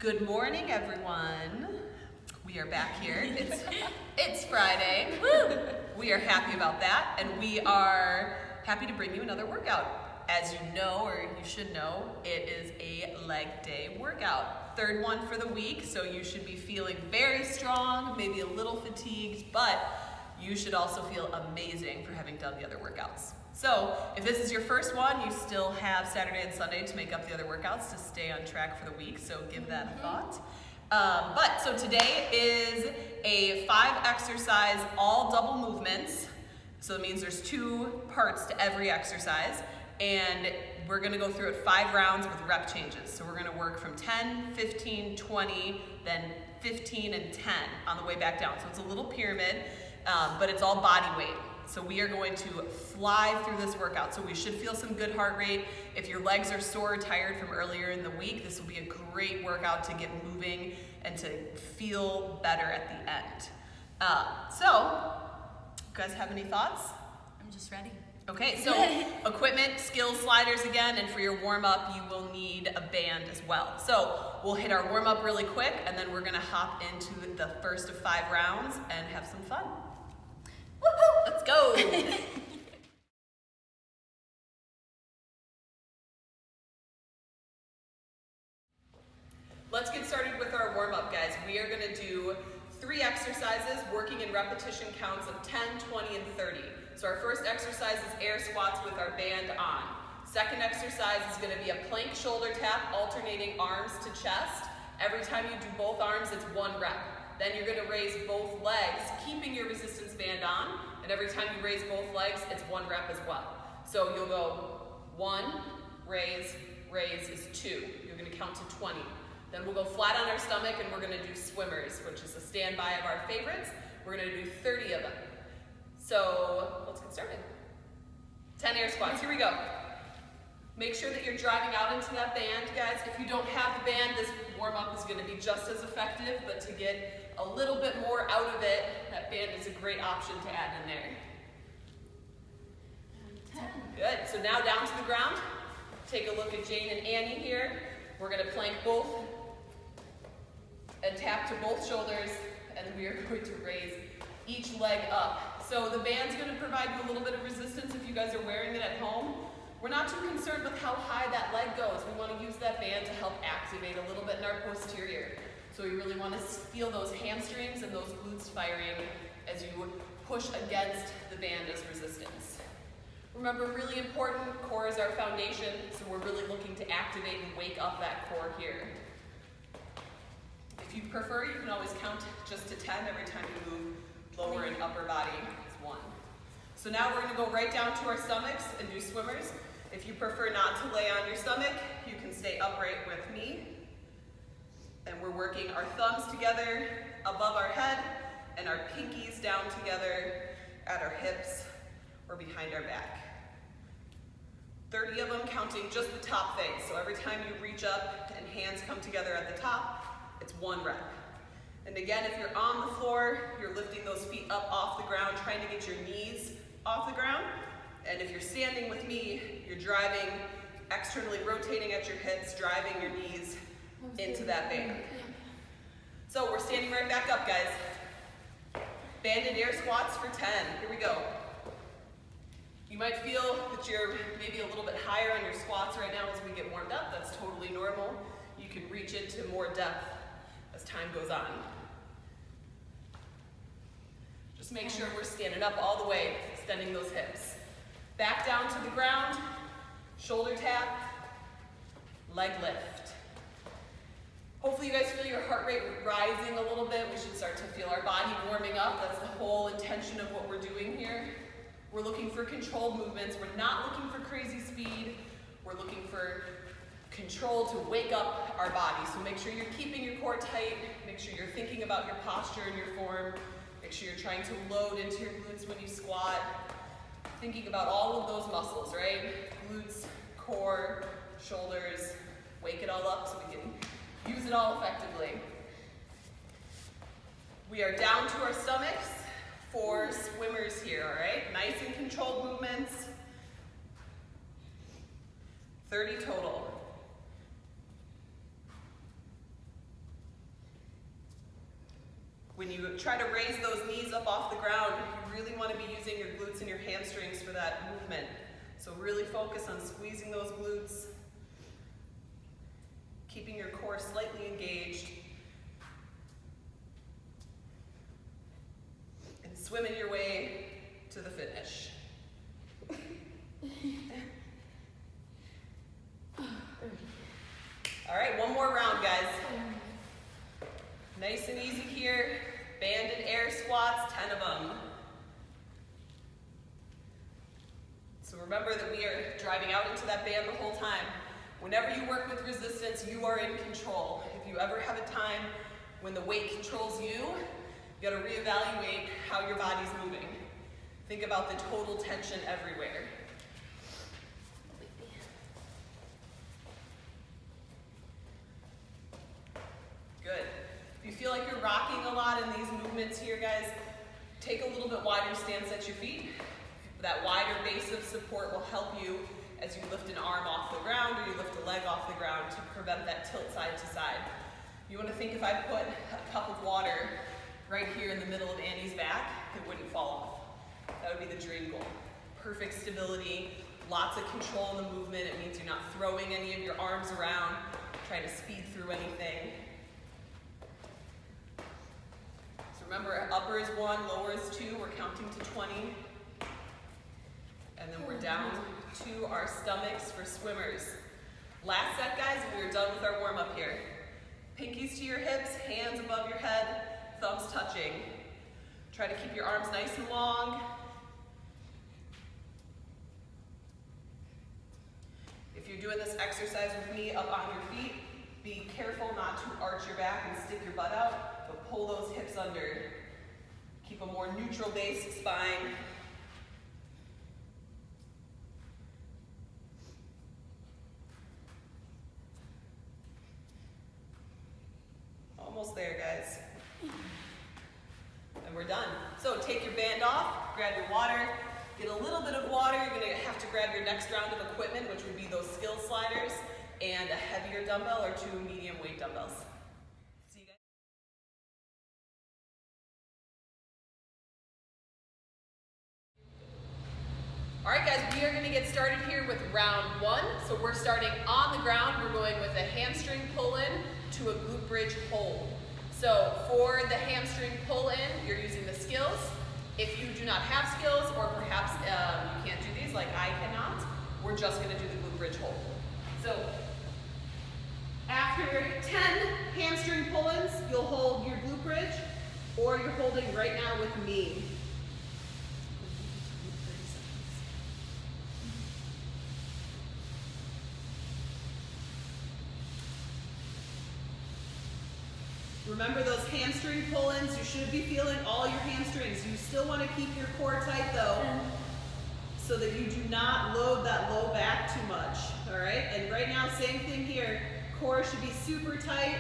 Good morning, everyone. We are back here. It's Friday. Woo! We are happy about that, and we are happy to bring you another workout. As you know, or you should know, it is a leg day workout. Third one for the week, so you should be feeling very strong, maybe a little fatigued, but you should also feel amazing for having done the other workouts. So if this is your first one, you still have Saturday and Sunday to make up the other workouts to stay on track for the week, so give that a thought. So today is a 5-exercise, all double movements. So it means there's 2 parts to every exercise, and we're gonna go through it 5 rounds with rep changes. So we're gonna work from 10, 15, 20, then 15 and 10 on the way back down. So it's a little pyramid, but it's all body weight. So we are going to fly through this workout. So we should feel some good heart rate. If your legs are sore or tired from earlier in the week, this will be a great workout to get moving and to feel better at the end. So, you guys have any thoughts? I'm just ready. Okay, so equipment, Sklz sliders again, and for your warm-up, you will need a band as well. So we'll hit our warm-up really quick, and then we're gonna hop into the first of 5 rounds and have some fun. Woohoo! Let's go! Let's get started with our warm-up, guys. We are gonna do 3 exercises working in repetition counts of 10, 20, and 30. So our first exercise is air squats with our band on. Second exercise is gonna be a plank shoulder tap, alternating arms to chest. Every time you do both arms, it's 1 rep. Then you're gonna raise both legs, keeping your resistance band on, and every time you raise both legs, it's 1 rep as well. So you'll go 1, raise, raise is 2. You're gonna count to 20. Then we'll go flat on our stomach and we're gonna do swimmers, which is a standby of our favorites. We're gonna do 30 of them. So let's get started. 10 air squats, here we go. Make sure that you're driving out into that band, guys. If you don't have the band, this warm-up is gonna be just as effective, but to get a little bit more out of it, that band is a great option to add in there. 10. Good, so now down to the ground. Take a look at Jane and Annie here. We're gonna plank both and tap to both shoulders, and we are going to raise each leg up. So the band's gonna provide you a little bit of resistance if you guys are wearing it at home. We're not too concerned with how high that leg goes. We wanna use that band to help activate a little bit in our posterior. So we really wanna feel those hamstrings and those glutes firing as you push against the band as resistance. Remember, really important, core is our foundation, so we're really looking to activate and wake up that core here. If you prefer, you can always count just to 10 every time you move lower and upper body is 1. So now we're gonna go right down to our stomachs and do swimmers. If you prefer not to lay on your stomach, you can stay upright with me. And we're working our thumbs together above our head and our pinkies down together at our hips or behind our back. 30 of them, counting just the top face. So every time you reach up and hands come together at the top, it's 1 rep. And again, if you're on the floor, you're lifting those feet up off the ground, trying to get your knees off the ground. And if you're standing with me, you're driving, externally rotating at your hips, driving your knees into that band. So we're standing right back up, guys. Banded air squats for 10. Here we go. You might feel that you're maybe a little bit higher on your squats right now as we get warmed up. That's totally normal. You can reach into more depth as time goes on. Just make sure we're standing up all the way, extending those hips. Back down to the ground, shoulder tap, leg lift. Hopefully you guys feel your heart rate rising a little bit. We should start to feel our body warming up. That's the whole intention of what we're doing here. We're looking for controlled movements. We're not looking for crazy speed. We're looking for control to wake up our body. So make sure you're keeping your core tight. Make sure you're thinking about your posture and your form. Make sure you're trying to load into your glutes when you squat. Thinking about all of those muscles, right? Glutes, core, shoulders. Wake it all up so we can use it all effectively. We are down to our stomachs for swimmers here, all right? Nice and controlled movements. 30 total. you try to raise those knees up off the ground, you really want to be using your glutes and your hamstrings for that movement. So really focus on squeezing those glutes, keeping your core slightly engaged, and swimming your way to the finish. All right, one more round, guys. Nice and easy here. Banded air squats, 10 of them. So remember that we are driving out into that band the whole time. Whenever you work with resistance, you are in control. If you ever have a time when the weight controls you, you gotta reevaluate how your body's moving. Think about the total tension everywhere. Good. If you feel like you're rocking a lot in these movements here, guys, take a little bit wider stance at your feet. That wider base of support will help you as you lift an arm off the ground or you lift a leg off the ground to prevent that tilt side to side. You want to think if I put a cup of water right here in the middle of Annie's back, it wouldn't fall off. That would be the dream goal. Perfect stability, lots of control in the movement. It means you're not throwing any of your arms around, trying to speed through anything. So remember, upper is 1, lower is 2. We're counting to 20. And then we're down to our stomachs for swimmers. Last set, guys, we are done with our warm-up here. Pinkies to your hips, hands above your head, thumbs touching. Try to keep your arms nice and long. If you're doing this exercise with me up on your feet, be careful not to arch your back and stick your butt out, but pull those hips under. Keep a more neutral base spine. Almost there, guys. And we're done. So take your band off, grab your water, get a little bit of water. You're gonna have to grab your next round of equipment, which would be those Sklz sliders and a heavier dumbbell or 2 medium weight dumbbells. See you guys. All right, guys, we are gonna get started here with round 1. So we're starting on the ground. We're going with a hamstring pull-in to a glute bridge hold. So for the hamstring pull-in, you're using the Sklz. If you do not have Sklz, or perhaps you can't do these like I cannot, we're just gonna do the glute bridge hold. So after 10 hamstring pull-ins, you'll hold your glute bridge, or you're holding right now with me. Remember those hamstring pull-ins, you should be feeling all your hamstrings. You still want to keep your core tight though, so that you do not load that low back too much, all right? And right now, same thing here. Core should be super tight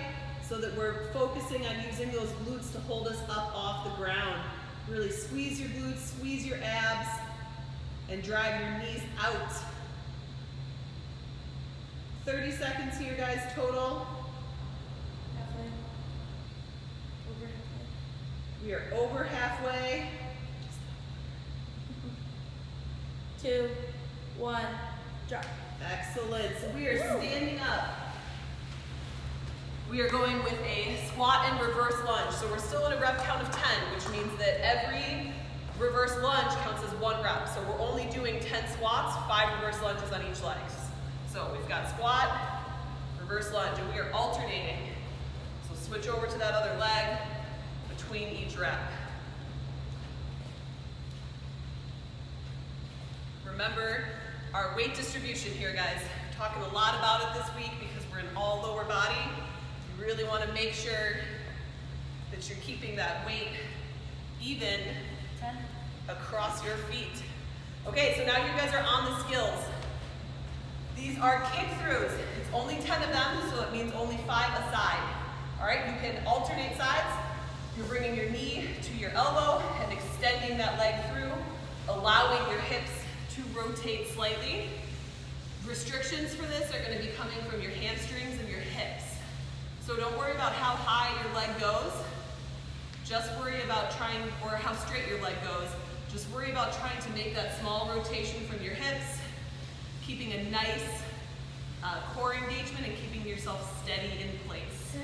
so that we're focusing on using those glutes to hold us up off the ground. Really squeeze your glutes, squeeze your abs, and drive your knees out. 30 seconds here, guys, total. We are over halfway. 2, 1, drop. Excellent. So we are standing up. We are going with a squat and reverse lunge. So we're still at a rep count of 10, which means that every reverse lunge counts as 1 rep. So we're only doing 10 squats, 5 reverse lunges on each leg. So we've got squat, reverse lunge, and we are alternating. So switch over to that other leg between each rep. Remember our weight distribution here, guys. Talking a lot about it this week because we're in all lower body. You really want to make sure that you're keeping that weight even across your feet. Okay, so now you guys are on the Sklz. These are kick throughs. It's only 10 of them, so it means only 5 a side. All right, you can alternate sides. You're bringing your knee to your elbow and extending that leg through, allowing your hips to rotate slightly. Restrictions for this are going to be coming from your hamstrings and your hips. So don't worry about how high your leg goes. Just worry about trying, or how straight your leg goes. Just worry about trying to make that small rotation from your hips, keeping a nice core engagement and keeping yourself steady in place.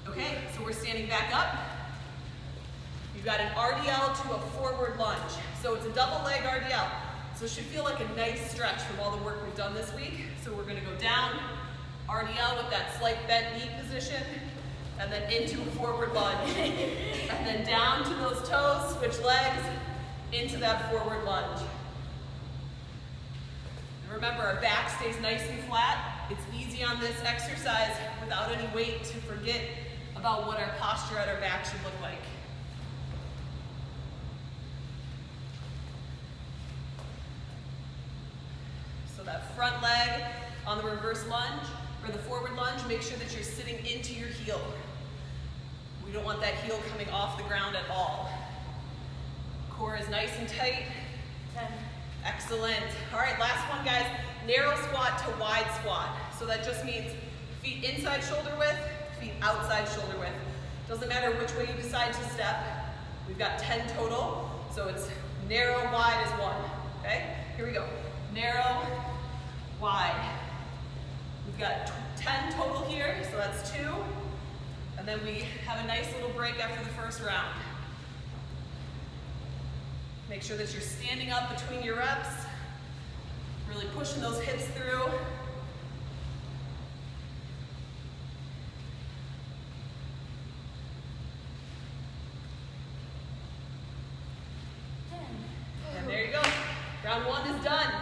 Okay, so we're standing back up. You've got an RDL to a forward lunge. So it's a double leg RDL. So it should feel like a nice stretch from all the work we've done this week. So we're gonna go down, RDL with that slight bent knee position, and then into a forward lunge. And then down to those toes, switch legs, into that forward lunge. And remember, our back stays nice and flat. It's easy on this exercise without any weight to forget about what our posture at our back should look like. So that front leg on the reverse lunge, or the forward lunge, make sure that you're sitting into your heel. We don't want that heel coming off the ground at all. Core is nice and tight. 10. Excellent. All right, last one, guys. Narrow squat to wide squat. So that just means feet inside shoulder width, feet outside shoulder width. Doesn't matter which way you decide to step. We've got 10 total, so it's narrow, wide is 1. Okay, here we go. Narrow, wide. We've got 10 total here, so that's 2. And then we have a nice little break after the first round. Make sure that you're standing up between your reps, really pushing those hips through. And there you go. Round 1 is done.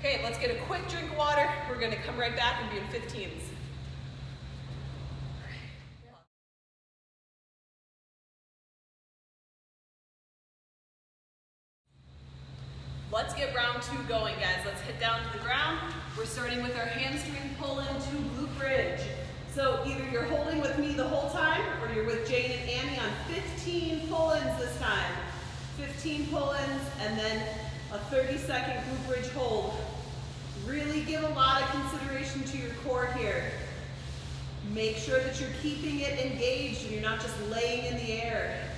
Okay, let's get a quick drink of water. We're gonna come right back and be in 15s. Let's get round 2 going, guys. Let's hit down to the ground. We're starting with our hamstring pull-in to glute bridge. So either you're holding with me the whole time, or you're with Jane and Annie on 15 pull-ins this time. 15 pull-ins, and then a 30-second glute bridge hold. Really give a lot of consideration to your core here. Make sure that you're keeping it engaged and you're not just laying in the air.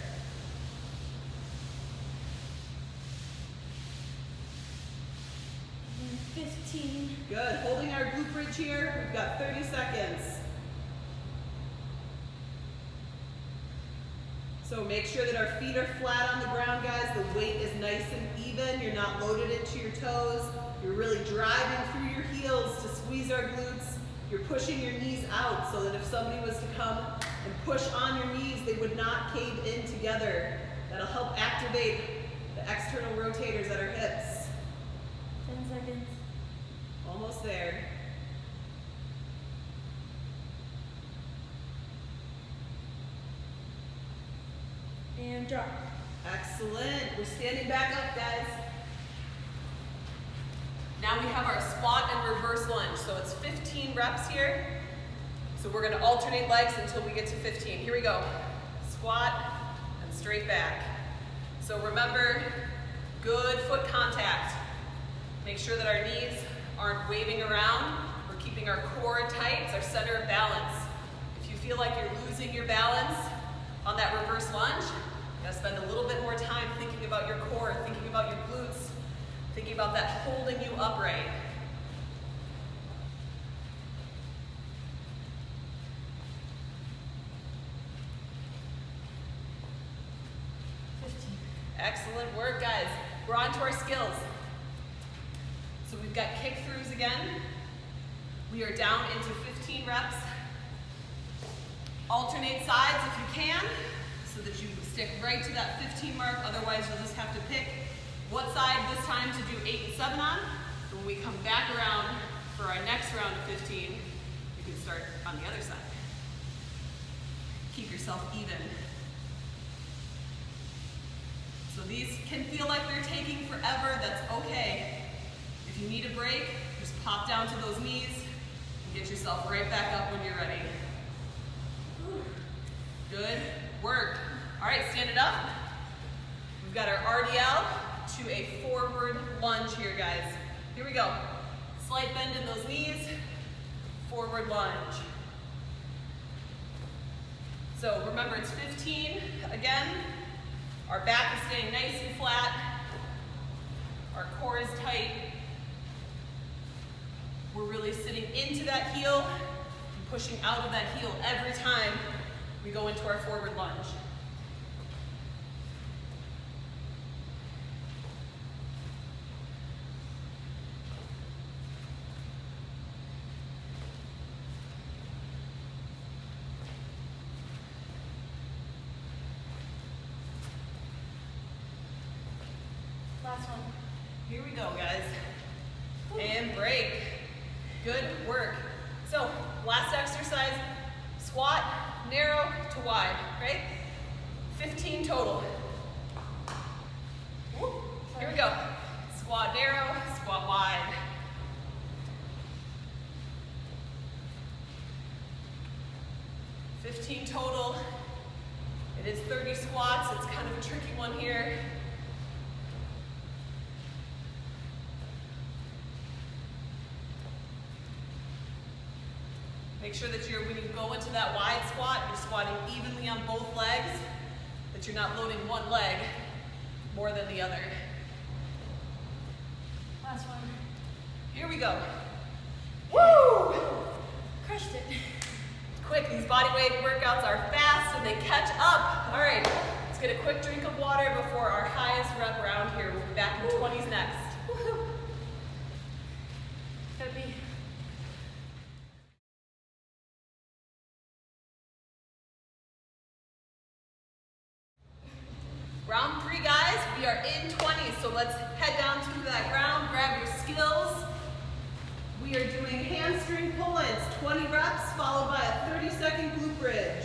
And 15. Good. Holding our glute bridge here. We've got 30 seconds. So make sure that our feet are flat on the ground, guys. The weight is nice and even. You're not loaded into your toes. You're really driving through your heels to squeeze our glutes. You're pushing your knees out so that if somebody was to come and push on your knees, they would not cave in together. That'll help activate the external rotators at our hips. 10 seconds. Almost there. And drop. Excellent. We're standing back up, guys. Now we have our squat and reverse lunge. So it's 15 reps here. So we're going to alternate legs until we get to 15. Here we go. Squat and straight back. So remember, good foot contact. Make sure that our knees aren't waving around. We're keeping our core tight. It's our center of balance. If you feel like you're losing your balance on that reverse lunge, you gotta spend a little bit more time thinking about your core, thinking about your glutes, thinking about that holding you upright. Excellent work, guys. We're on to our skills. So we've got kick throughs again. We are down into 15 reps. Alternate sides if you can, so that you stick right to that 15 mark. Otherwise, you'll just have to pick what side this time to do 8 and 7 on. And when we come back around for our next round of 15, you can start on the other side. Keep yourself even. So these can feel like they're taking forever. That's okay. If you need a break, just pop down to those knees and get yourself right back up when you're ready. Good work. All right, stand it up. We've got our RDL to a forward lunge here, guys. Here we go. Slight bend in those knees, forward lunge. So remember, it's 15. Again, our back is staying nice and flat. Our core is tight. We're really sitting into that heel and pushing out of that heel every time we go into our forward lunge. Last one. Here we go, guys. And break. Good work. So, last exercise, squat, narrow to wide, right? 15 total. Here we go. Squat narrow, squat wide. $15 total. It is 30 squats. It's kind of a tricky one here. Make sure that when you go into that wide squat, you're squatting evenly on both legs, that you're not loading one leg more than the other. Last one. Here we go. Woo! Crushed it. Quick, these bodyweight workouts are fast and they catch up. All right, let's get a quick drink of water before our highest rep round here. We'll be back in 20s next. Gotta be. Round 3, guys, we are in 20s, so let's head down to that ground, grab your skills. We are doing hamstring pull-ins, 20 reps, followed by a 30-second glute bridge.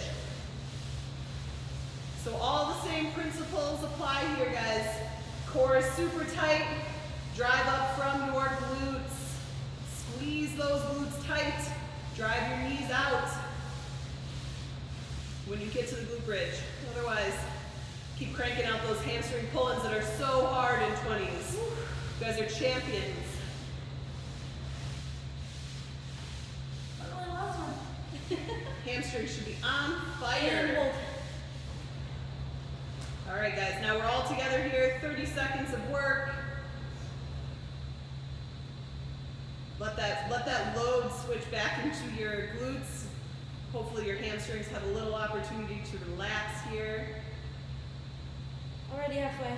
So all the same principles apply here, guys. Core is super tight, drive up from your glutes. Squeeze those glutes tight, drive your knees out when you get to the glute bridge. Otherwise, keep cranking out those hamstring pull-ins that are so hard in 20s. You guys are champions. Only last one. Hamstrings should be on fire. All right, guys, now we're all together here, 30 seconds of work. Let that load switch back into your glutes. Hopefully your hamstrings have a little opportunity to relax here. Already halfway.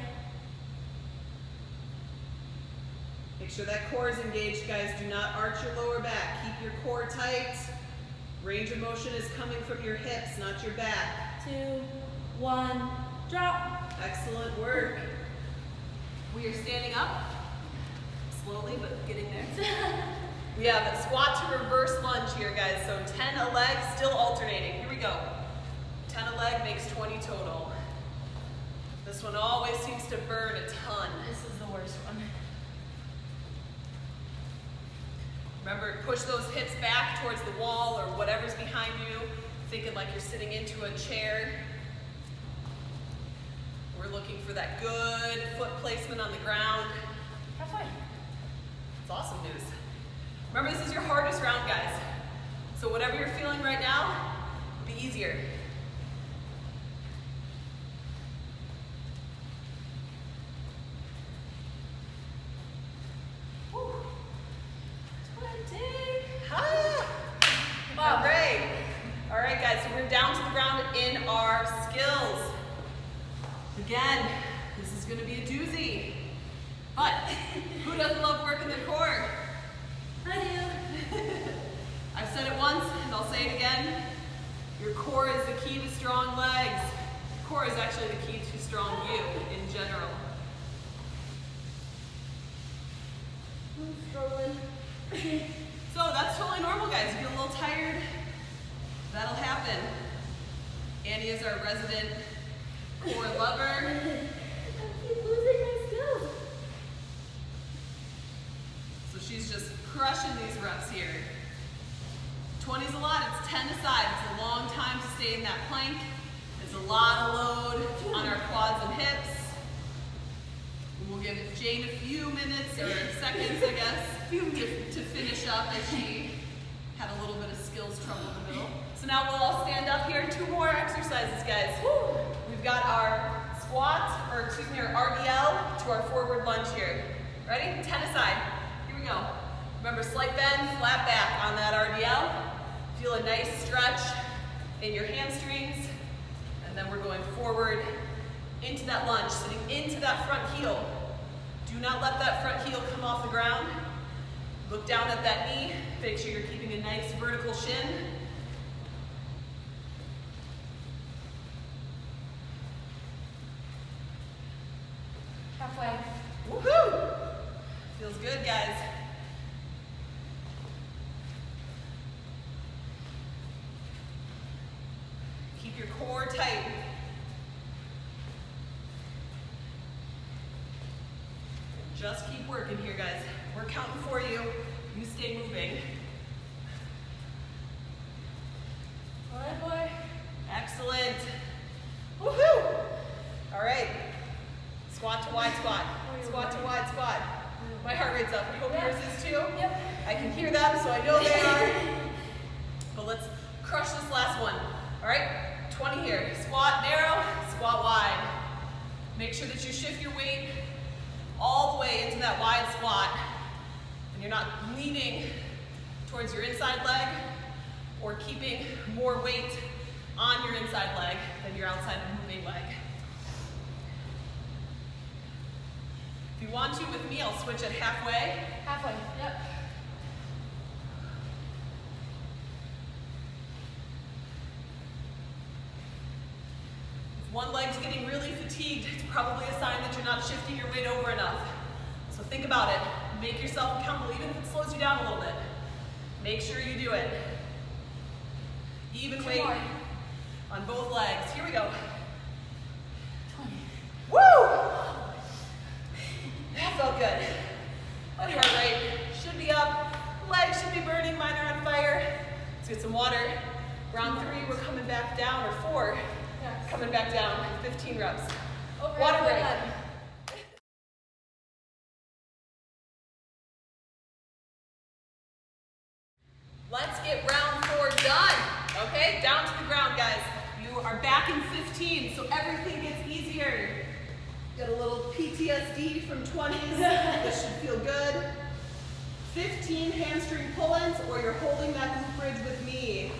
Make sure that core is engaged, guys. Do not arch your lower back. Keep your core tight. Range of motion is coming from your hips, not your back. 2, 1, drop. Excellent work. We are standing up, slowly but getting there. We have a squat to reverse lunge here, guys. So 10 a leg, still alternating. Here we go. 10 a leg makes 20 total. This one always seems to burn a ton. This is the worst one. Remember, push those hips back towards the wall or whatever's behind you, thinking like you're sitting into a chair. We're looking for that good foot placement on the ground. Halfway. It's awesome news. Remember, this is your hardest round, guys. So whatever you're feeling right now, be easier. All right. All right, guys, so we're down to the ground in our skills. Again, this is gonna be a doozy. But who doesn't love working their core? I do. I've said it once and I'll say it again. Your core is the key to strong legs. Core is actually the key to strong you in general. I'm struggling. So that's totally normal, guys. You get a little tired, that'll happen. Annie is our resident core lover. I keep losing my skills. So she's just crushing these reps here. 20 is a lot, it's 10 aside. It's a long time to stay in that plank. It's a lot of load on our quads and hips. And we'll give Jane a few minutes or seconds, I guess, to finish up as she had a little bit of skills trouble in the middle. So now we'll all stand up here. 2 more exercises, guys. Woo. We've got our squat, or excuse me, our RDL to our forward lunge here. Ready? 10 aside. Here we go. Remember, slight bend, flat back on that RDL. Feel a nice stretch in your hamstrings. And then we're going forward into that lunge, sitting into that front heel. Do not let that front heel come off the ground. Look down at that knee. Make sure you're keeping a nice vertical shin. Halfway. Woohoo! Feels good, guys. Keep your core tight. Just keep working here, guys. We're counting for you. You stay moving. Alright, boy. Excellent. Woohoo! All right. Squat to wide squat. Squat to wide squat. My heart rate's up. I hope yours is too. Yep. I can hear them, so I know they are. But let's crush this last one. All right, 20 here. Squat narrow, squat wide. Make sure that you shift your weight all the way into that wide squat. And you're not leaning towards your inside leg or keeping more weight on your inside leg than your outside moving leg. If you want to, with me, I'll switch it halfway. Halfway. Yep. If one leg's getting really fatigued, it's probably a sign that you're not shifting your weight over enough. So think about it. Make yourself accountable, even if it slows you down a little bit. Make sure you do it. Even weight on both legs. Here we go. 20. Woo! That felt good. That heart rate should be up. Legs should be burning. Mine are on fire. Let's get some water. Round 3, we're coming back down, or 4. Yes. Coming back down. 15 reps. Over Water break. Let's get round 4 done. Okay, down to the ground, guys. You are back in 15, so everything gets easier. Got a little PTSD from 20s. This should feel good. 15 hamstring pull-ins, or you're holding that glute bridge with me.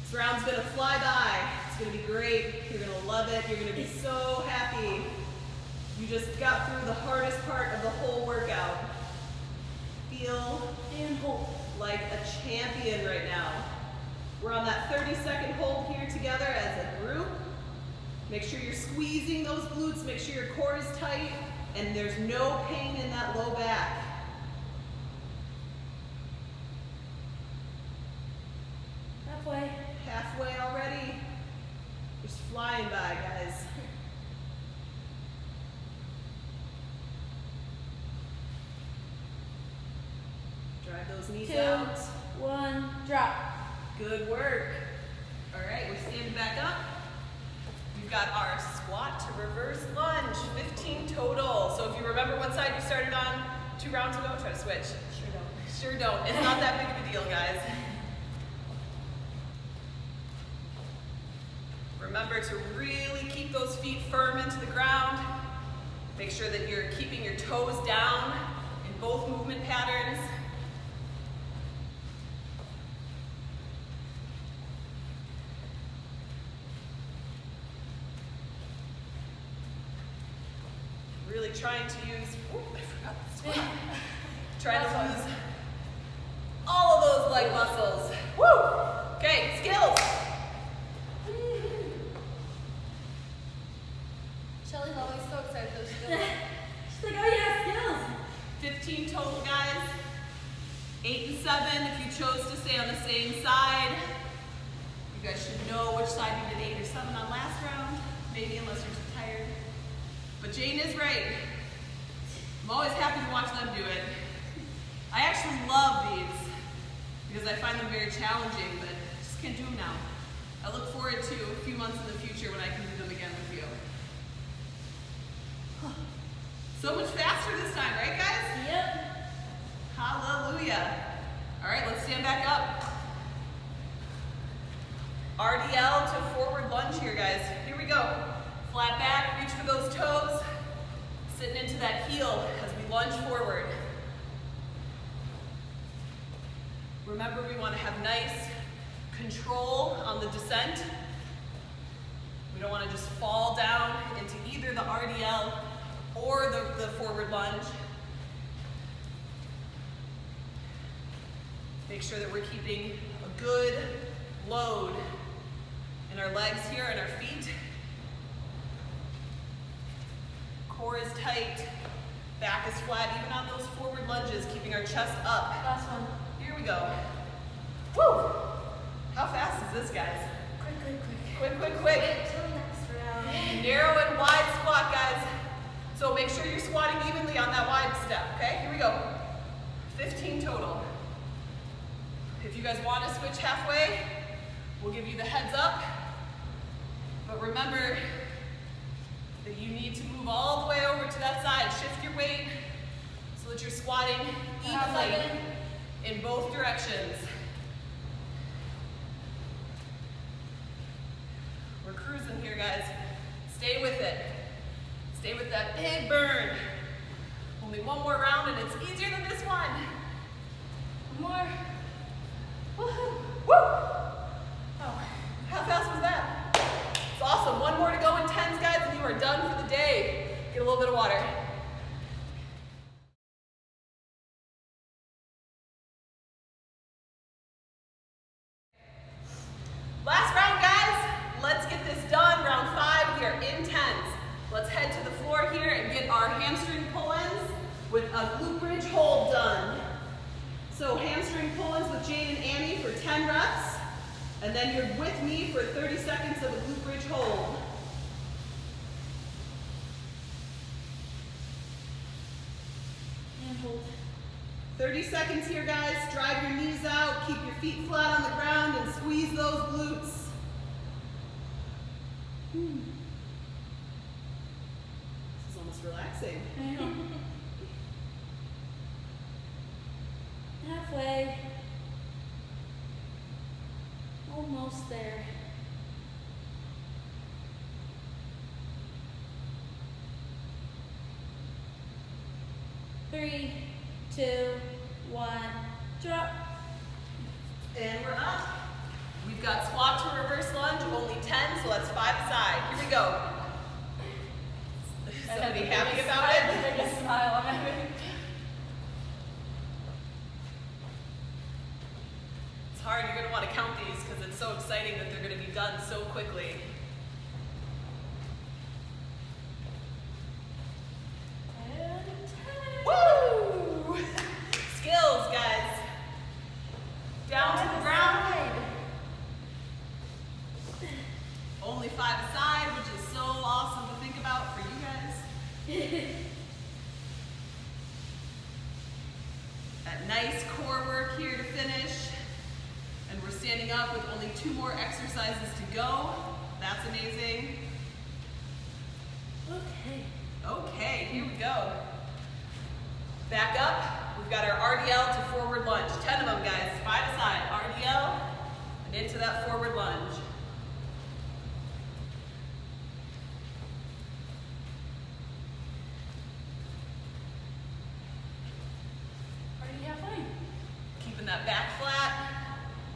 This round's gonna fly by. It's gonna be great. You're gonna love it. You're gonna be so happy. You just got through the hardest part of the whole workout. Feel And hold. like a champion right now. We're on that 30-second hold here together as a group. Make sure you're squeezing those glutes. Make sure your core is tight and there's no pain in that low back. Halfway. Halfway already. Just flying by, guys. Drive those knees 2, out. 1, drop. Good work. All right, we're standing back up. We've got our squat to reverse lunge, 15 total. So if you remember what side you started on 2 rounds ago, try to switch. Sure don't. Sure don't. It's not that big of a deal, guys. Remember to really keep those feet firm into the ground. Make sure that you're keeping your toes down in both movement patterns. Really trying to use, I forgot the squat. Trying to use all of those leg muscles. Woo! Okay, Sklz. Shelly's always so excited for those skills. She's like, oh yeah, skills. 15 total, guys. 8 and 7 if you chose to stay on the same side. You guys should know which side you did 8 or 7 on last round. Maybe, unless you're too tired. But Jane is right. I'm always happy to watch them do it. I actually love these because I find them very challenging, but I just can't do them now. I look forward to a few months in the future when I can do them again with you. So much faster this time, right guys? Yep. Hallelujah. All right, let's stand back up. RDL to forward lunge here, guys. Here we go. Flat back, reach for those toes. Sitting into that heel as we lunge forward. Remember, we want to have nice control on the descent. We don't want to just fall down into either the RDL or the forward lunge. Make sure that we're keeping a good load in our legs here and our feet. Core is tight, back is flat, even on those forward lunges, keeping our chest up. Last one. Here we go. Woo! How fast is this, guys? Quick. Quick. Wait till next round. Narrow and wide squat, guys. So make sure you're squatting evenly on that wide step, okay? Here we go. 15 total. If you guys want to switch halfway, we'll give you the heads up. But remember that you need to move all the way over to that side. Shift your weight so that you're squatting evenly in both directions. We're cruising here, guys. Stay with it. Stay with that big burn. Only one more round and it's easier than this one. One more. Woohoo! Woo! Oh, how fast was that? It's awesome. One more to go in 10s, guys, and you are done for the day. Get a little bit of water. Last round, guys. Let's get this done. Round 5, we are in 10s. Let's head to the floor here and get our hamstring pull-ins with a glute bridge hold done. So hamstring pull-ins with Jane and Annie for 10 reps, and then you're with me for 30 seconds of a glute bridge hold. And hold. 30 seconds here, guys. Drive your knees out, keep your feet flat on the ground, and squeeze those glutes. This is almost relaxing. I know. Halfway. Almost there. Three, 2, 1, drop. And we're up. We've got squat to reverse lunge, only 10, so that's 5 aside. Here we go. Somebody happy about it? I have the biggest smile on my face. It's hard, you're gonna want to count these because it's so exciting that they're gonna be done so quickly. And 10. Woo! Sklz, guys. Down to the ground. Only 5 aside, which is so awesome to think about for you guys. That nice core work here to finish. And we're standing up with only 2 more exercises to go. That's amazing. Okay, here we go. Back up. We've got our RDL to forward lunge. 10 of them, guys. 5 aside. RDL and into that forward lunge. Already halfway. Keeping that back flat.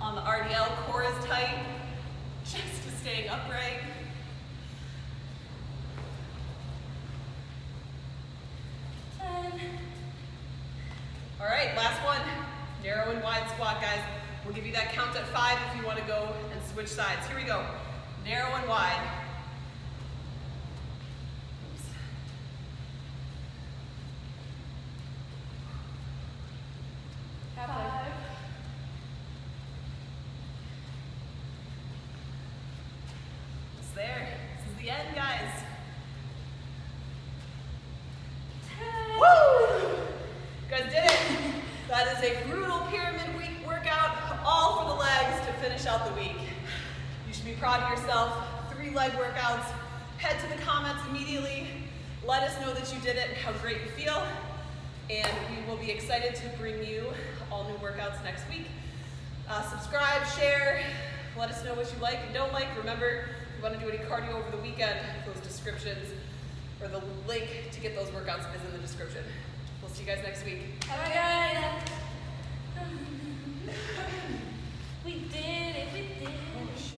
On the RDL, core is tight. Chest is staying upright. 10. All right, last one. Narrow and wide squat, guys. We'll give you that count at 5 if you want to go and switch sides. Here we go. Narrow and wide. Oops. Halfway. 5. It's there. This is the end, guys. 10. Woo! You guys did it. That is a brutal pyramid week workout, all for the legs to finish out the week. You should be proud of yourself. 3 leg workouts. Head to the comments immediately. Let us know that you did it and how great you feel. and we will be excited to bring you all new workouts next week. Subscribe, share, let us know what you like and don't like. Remember, if you want to do any cardio over the weekend, those descriptions or the link to get those workouts is in the description. We'll see you guys next week. Bye guys. We did it, we did it.